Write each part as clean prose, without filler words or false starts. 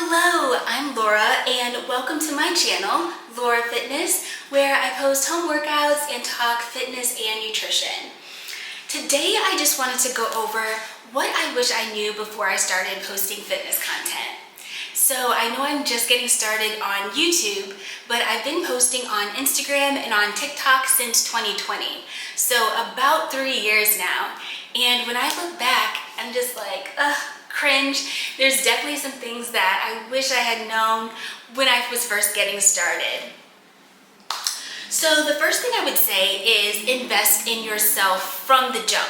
Hello, I'm Laura and welcome to my channel, Laura Fitness, where I post home workouts and talk fitness and nutrition. Today I just wanted to go over what I wish I knew before I started posting fitness content. So I know I'm just getting started on YouTube, but I've been posting on Instagram and on TikTok since 2020. So about 3 years now. And when I look back, I'm just like, cringe. There's definitely some things that I wish I had known when I was first getting started. So the first thing I would say is invest in yourself from the jump.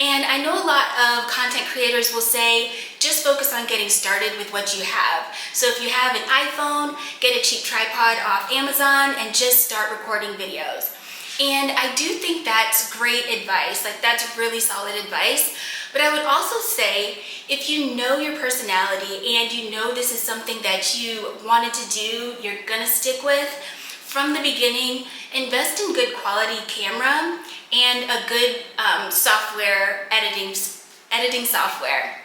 And I know a lot of content creators will say, just focus on getting started with what you have. So if you have an iPhone, get a cheap tripod off Amazon and just start recording videos. And I do think that's great advice, like that's really solid advice. But I would also say, if you know your personality and you know this is something that you wanted to do, you're gonna stick with, from the beginning, invest in good quality camera and a good editing software.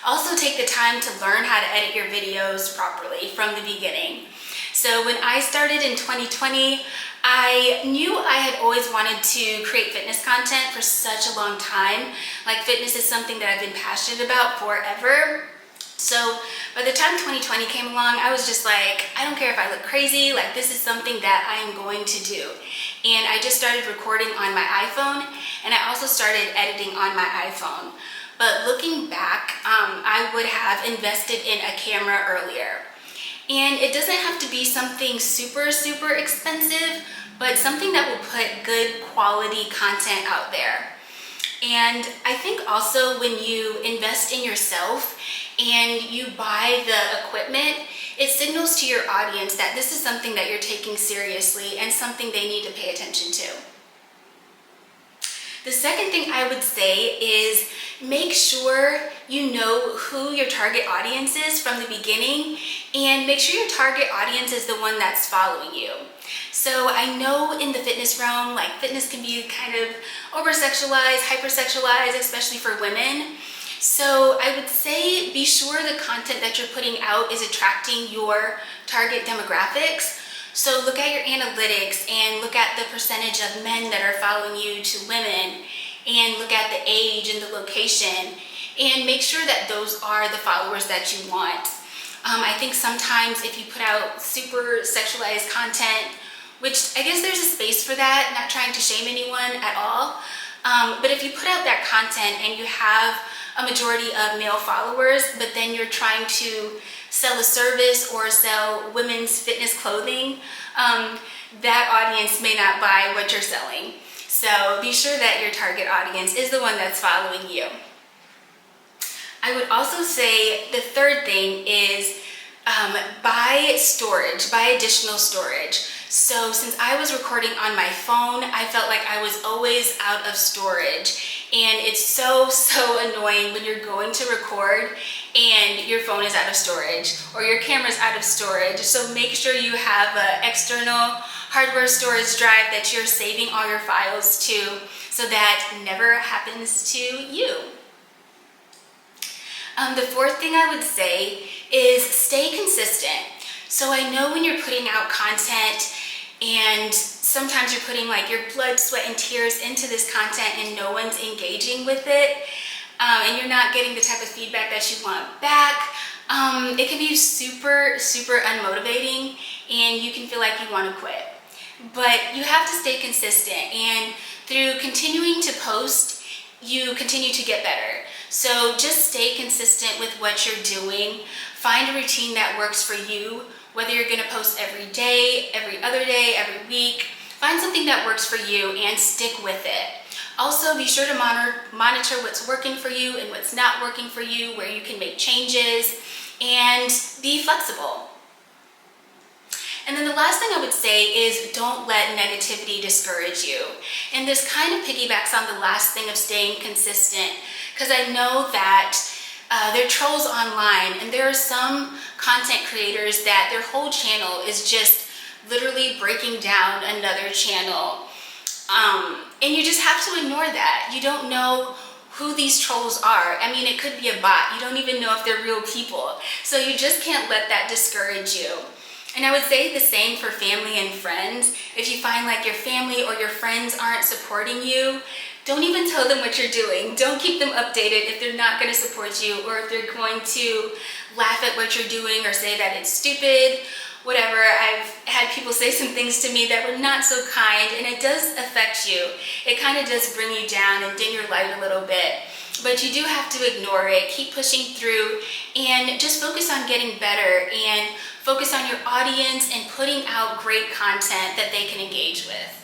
Also take the time to learn how to edit your videos properly from the beginning. So when I started in 2020, I knew I had always wanted to create fitness content for such a long time. Like fitness is something that I've been passionate about forever. So by the time 2020 came along, I was just like, I don't care if I look crazy, like this is something that I am going to do. And I just started recording on my iPhone, and I also started editing on my iPhone. But looking back, I would have invested in a camera earlier. And it doesn't have to be something super expensive, but something that will put good quality content out there. And I think also when you invest in yourself and you buy the equipment, it signals to your audience that this is something that you're taking seriously and something they need to pay attention to. The second thing I would say is make sure you know who your target audience is from the beginning, and make sure your target audience is the one that's following you. So I know in the fitness realm, like fitness can be kind of over-sexualized, hyper-sexualized, especially for women. So I would say be sure the content that you're putting out is attracting your target demographics. So look at your analytics and look at the percentage of men that are following you to women, and look at the age and the location, and make sure that those are the followers that you want. I think sometimes if you put out super sexualized content, which I guess there's a space for that, not trying to shame anyone at all, but if you put out that content and you have a majority of male followers, but then you're trying to sell a service or sell women's fitness clothing, that audience may not buy what you're selling. So be sure that your target audience is the one that's following you. I would also say the third thing is buy storage, buy additional storage. So since I was recording on my phone, I felt like I was always out of storage. And it's so annoying when you're going to record and your phone is out of storage or your camera's out of storage. So make sure you have an external hardware storage drive that you're saving all your files to, so that never happens to you. The fourth thing I would say is stay consistent. So I know when you're putting out content and sometimes you're putting like your blood, sweat, and tears into this content and no one's engaging with it, and you're not getting the type of feedback that you want back, it can be super unmotivating and you can feel like you want to quit. But you have to stay consistent, and through continuing to post, you continue to get better. So just stay consistent with what you're doing. Find a routine that works for you, whether you're gonna post every day, every other day, every week. Find something that works for you and stick with it. Also, be sure to monitor what's working for you and what's not working for you, where you can make changes, and be flexible. And then the last thing I would say is don't let negativity discourage you. And this kind of piggybacks on the last thing of staying consistent, because I know that there are trolls online, and there are some content creators that their whole channel is just literally breaking down another channel. And you just have to ignore that. You don't know who these trolls are. I mean, it could be a bot. You don't even know if they're real people. So you just can't let that discourage you. And I would say the same for family and friends. If you find like your family or your friends aren't supporting you, don't even tell them what you're doing. Don't keep them updated if they're not going to support you, or if they're going to laugh at what you're doing or say that it's stupid, whatever. I've had people say some things to me that were not so kind, and it does affect you. It kind of does bring you down and dim your light a little bit. But you do have to ignore it, keep pushing through, and just focus on getting better and focus on your audience and putting out great content that they can engage with.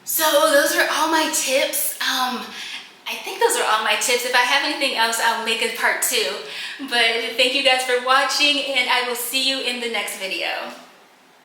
So those are all my tips. I think those are all my tips. If I have anything else, I'll make a part 2. But thank you guys for watching, and I will see you in the next video.